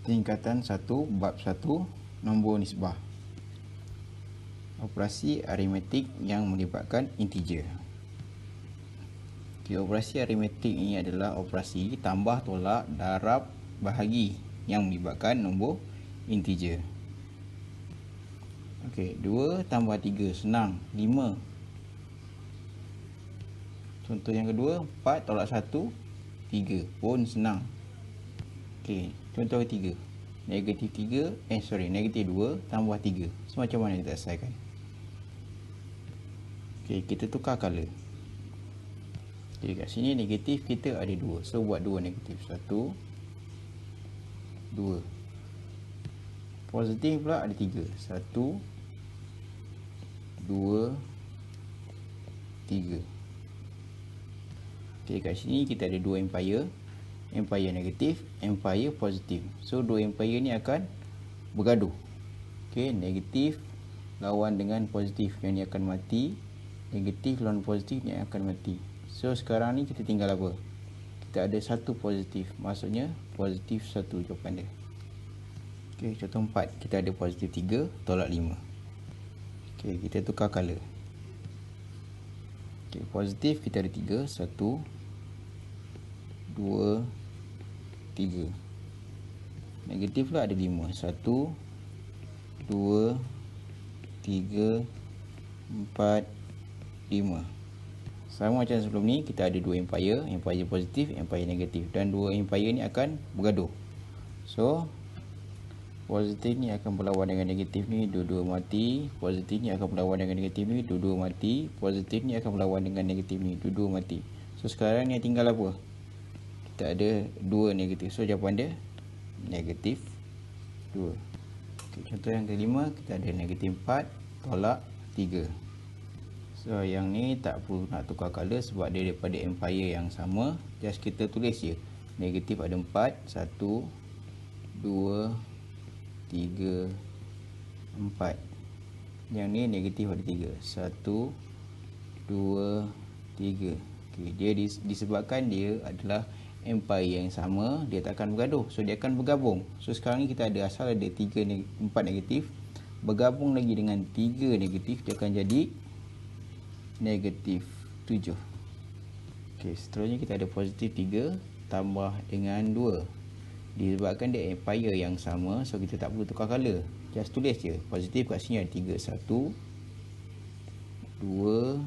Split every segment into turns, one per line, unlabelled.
Tingkatan 1 bab 1 nombor nisbah. Operasi aritmetik yang melibatkan integer. Operasi aritmetik ini adalah operasi tambah, tolak, darab, bahagi yang melibatkan nombor integer. 2 tambah 3 senang, 5. Contoh yang kedua, 4 tolak 1, 3 pun senang. Contoh ketiga, negatif 2 tambah 3. So, macam mana kita selesaikan? Kita tukar color. Kat sini negatif kita ada 2. So, buat 2 negatif. 1, 2. Positif pula ada 3. 1, 2, 3. Kat sini kita ada 2 empire. Empire negatif, empire positif. So, 2 empire ni akan bergaduh. Negatif lawan dengan positif, yang ni akan mati. Negatif lawan positif, ni akan mati. So, sekarang ni kita tinggal apa? Kita ada 1 positif, maksudnya positif 1 jawapan dia. Contoh 4, kita ada positif 3 tolak 5. Kita tukar color. Positif kita ada 3, 1, 2, 3. Negatif pula ada 5, 1, 2, 3, 4, 5. Sama macam sebelum ni, kita ada 2 empire, empire positif, empire negatif, dan 2 empire ni akan bergaduh. So, positif ni akan berlawan dengan negatif ni, dua-dua mati. Positif ni akan berlawan dengan negatif ni, dua-dua mati. Positif ni akan berlawan dengan negatif ni, dua-dua mati. So, sekarang ni tinggal apa? Kita ada 2 negatif. So, jawapan dia negatif 2. Contoh yang kelima, kita ada negatif 4 tolak 3. So, yang ni tak perlu nak tukar color sebab dia daripada empire yang sama. Just kita tulis je. Negatif ada 4, 1, 2, 3, 4. Yang ni negatif ada 3, 1, 2, 3. Dia disebabkan dia adalah empire yang sama, dia tak akan bergaduh. So, dia akan bergabung. So, sekarang ni kita ada asal ada 4 negatif. Bergabung lagi dengan 3 negatif, dia akan jadi negatif 7. Seterusnya kita ada positif 3 tambah dengan 2. Disebabkan dia empire yang sama, so kita tak perlu tukar color. Just tulis je. Positif kat sini ada 3, 1, 2,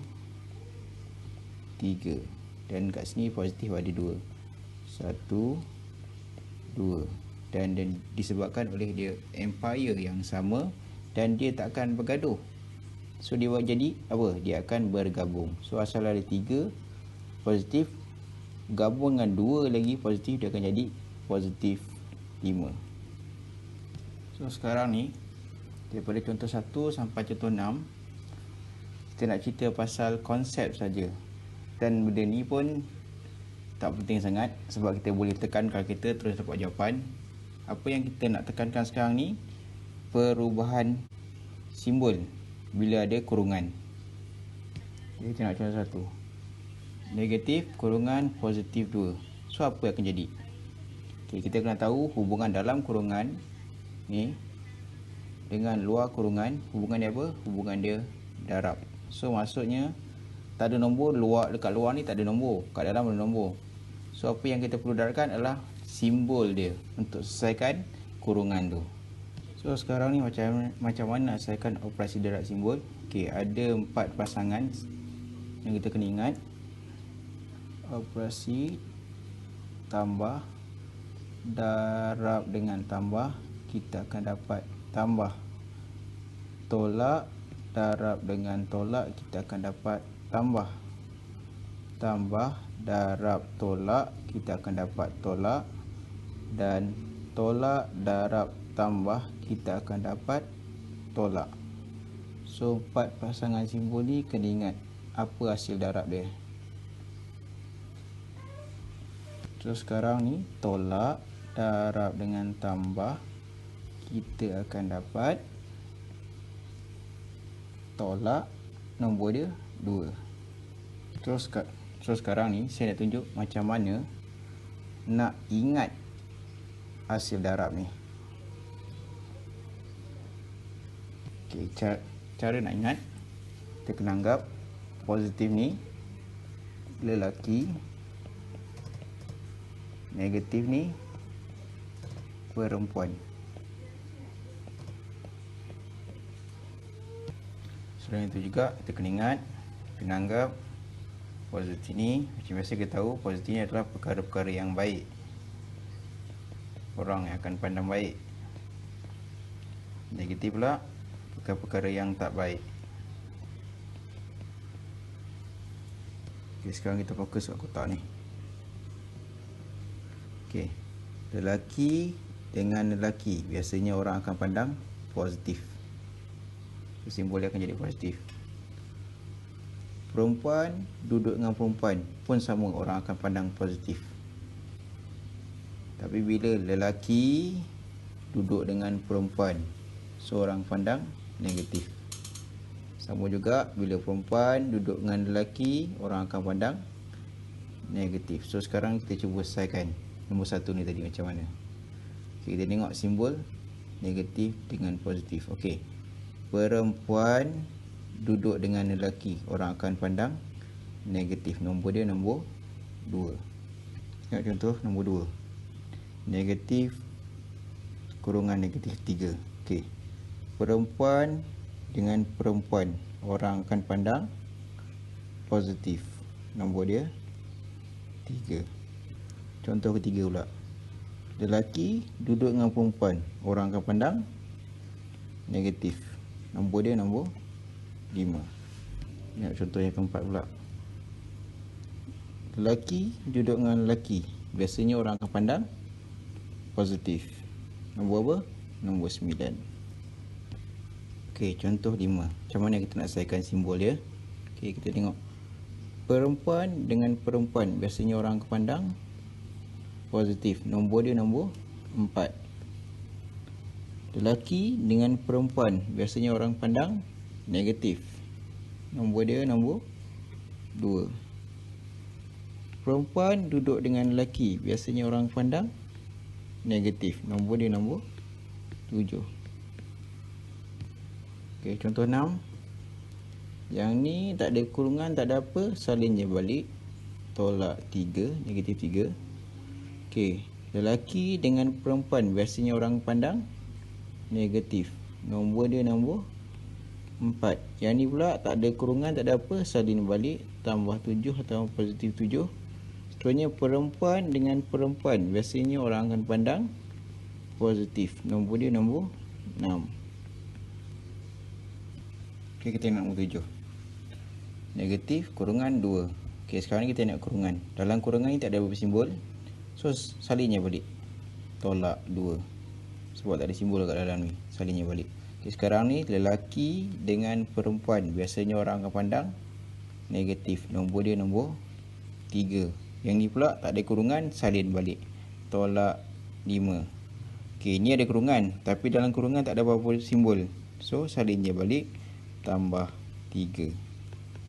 3. Dan kat sini positif ada 2, 1, 2. Dan disebabkan oleh dia empire yang sama dan dia tak akan bergaduh. So, dia buat jadi apa? Dia akan bergabung. So, asal ada 3 positif, gabung dengan 2 lagi positif, dia akan jadi positif 5. So, sekarang ni daripada contoh 1 sampai contoh 6, kita nak cerita pasal konsep saja. Dan benda ni pun tak penting sangat sebab kita boleh tekan kalau kita terus dapat jawapan. Apa yang kita nak tekankan sekarang ni, perubahan simbol bila ada kurungan. Jadi, kita nak contoh 1. Negatif kurungan positif 2. So, apa yang akan jadi? Kita kena tahu hubungan dalam kurungan ni dengan luar kurungan. Hubungan dia apa? Hubungan dia darab. So, maksudnya tak ada nombor, dekat luar ni tak ada nombor, kat dalam ada nombor. So, apa yang kita perlu darabkan adalah simbol dia untuk selesaikan kurungan tu. So, sekarang ni macam mana nak selesaikan operasi darab simbol? Ada 4 pasangan yang kita kena ingat. Operasi tambah, darab dengan tambah, kita akan dapat tambah. Tolak, darab dengan tolak, kita akan dapat tambah. Tambah, darab, tolak, kita akan dapat tolak. Dan tolak, darab, tambah, kita akan dapat tolak. So, 4 pasangan simbol ni kena ingat apa hasil darab dia. So, sekarang ni tolak, darab dengan tambah, kita akan dapat tolak, nombor dia 2. So, sekarang ni saya nak tunjuk macam mana nak ingat hasil darab ni. Okey, cara nak ingat, kita kena anggap positif ni lelaki, negatif ni perempuan. Selain itu juga kita kena ingat, kena anggap positif ni, macam biasa kita tahu positif ni adalah perkara-perkara yang baik, orang yang akan pandang baik. Negatif pula perkara-perkara yang tak baik. Okey, sekarang kita fokus kat kotak ni. Okey, lelaki dengan lelaki biasanya orang akan pandang positif, so, simbol dia akan jadi positif. Perempuan duduk dengan perempuan pun sama, orang akan pandang positif. Tapi bila lelaki duduk dengan perempuan, so orang pandang negatif. Sama juga bila perempuan duduk dengan lelaki, orang akan pandang negatif. So sekarang kita cuba selesaikan nombor 1 ni tadi macam mana. Okay, kita tengok simbol negatif dengan positif. Okey, perempuan duduk dengan lelaki, orang akan pandang negatif. Nombor dia nombor 2. Tengok contoh nombor 2. Negatif kurungan negatif 3. Okey, perempuan dengan perempuan, orang akan pandang positif. Nombor dia 3. Contoh ketiga pula, lelaki duduk dengan perempuan, orang akan pandang negatif. Nombor dia nombor 5. Tengok contoh yang keempat pula, lelaki duduk dengan lelaki, biasanya orang akan pandang positif. Nombor apa? Nombor 9. Okey, contoh 5. Macam mana kita nak selesaikan simbol dia? Okey, kita tengok perempuan dengan perempuan, biasanya orang akan pandang positif. Nombor dia nombor 4. Lelaki dengan perempuan, biasanya orang pandang negatif. Nombor dia nombor 2. Perempuan duduk dengan lelaki, biasanya orang pandang negatif. Nombor dia nombor 7. Okey, contoh 6. Yang ni tak ada kurungan, tak ada apa, salin je balik. Tolak 3, negatif 3. Okey, lelaki dengan perempuan, biasanya orang pandang negatif. Nombor dia nombor 4. Yang ni pula tak ada kurungan, tak ada apa, salin balik, tambah 7 atau positif 7. Seterusnya perempuan dengan perempuan, biasanya orang akan pandang positif. Nombor dia nombor 6. Okey, kita nak nombor 7. Negatif kurungan 2. Okey, sekarang kita nak kurungan. Dalam kurungan ni tak ada apa-apa simbol, so salinnya balik. Tolak 2. Sebab tak ada simbol kat dalam ni, salinnya balik. Okay, sekarang ni lelaki dengan perempuan, biasanya orang akan pandang negatif. Nombor dia nombor 3. Yang ni pula tak ada kurungan, salin balik. Tolak 5. Okey, ni ada kurungan, tapi dalam kurungan tak ada apa-apa simbol, so salin je balik, tambah 3.